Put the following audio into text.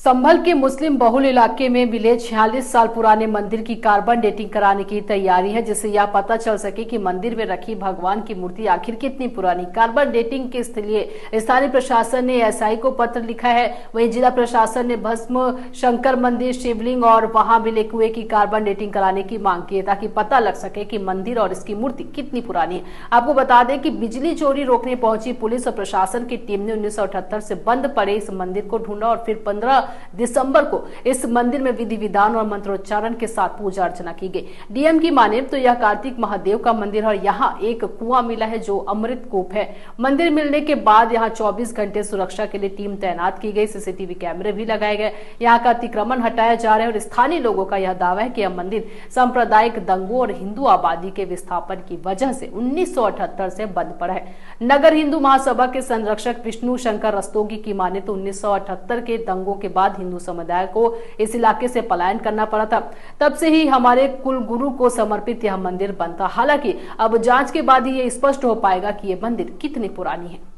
संभल के मुस्लिम बहुल इलाके में मिले 46 साल पुराने मंदिर की कार्बन डेटिंग कराने की तैयारी है, जिससे यह पता चल सके कि मंदिर में रखी भगवान की मूर्ति आखिर कितनी पुरानी। कार्बन डेटिंग के लिए स्थानीय प्रशासन ने एसआई को पत्र लिखा है। वहीं जिला प्रशासन ने भस्म शंकर मंदिर, शिवलिंग और वहां मिले कुएं की कार्बन डेटिंग कराने की मांग की है, ताकि पता लग सके कि मंदिर और इसकी मूर्ति कितनी पुरानी है। आपको बता दें कि बिजली चोरी रोकने पहुंची पुलिस और प्रशासन की टीम ने 1978 से बंद पड़े इस मंदिर को ढूंढा और फिर 15 दिसंबर को इस मंदिर में विधि विधान और मंत्रोच्चारण के साथ पूजा अर्चना की गई। डीएम की माने तो यह कार्तिक महादेव का मंदिर है और यहाँ एक कुआं मिला है जो अमृत कूप है। मंदिर मिलने के बाद यहाँ 24 घंटे सुरक्षा के लिए टीम तैनात की गई, सीसीटीवी कैमरे भी लगाए गए। यहाँ का अतिक्रमण हटाया जा रहा है और स्थानीय लोगों का यह दावा है कि यह मंदिर सांप्रदायिक दंगों और हिंदू आबादी के विस्थापन की वजह से 1978 से बंद पड़ा है। नगर हिंदू महासभा के संरक्षक विष्णु शंकर रस्तोगी की माने तो 1978 के दंगों के बाद हिंदू समुदाय को इस इलाके से पलायन करना पड़ा था। तब से ही हमारे कुल गुरु को समर्पित यह मंदिर बनता। हालांकि अब जांच के बाद ही ये स्पष्ट हो पाएगा कि ये मंदिर कितनी पुरानी है।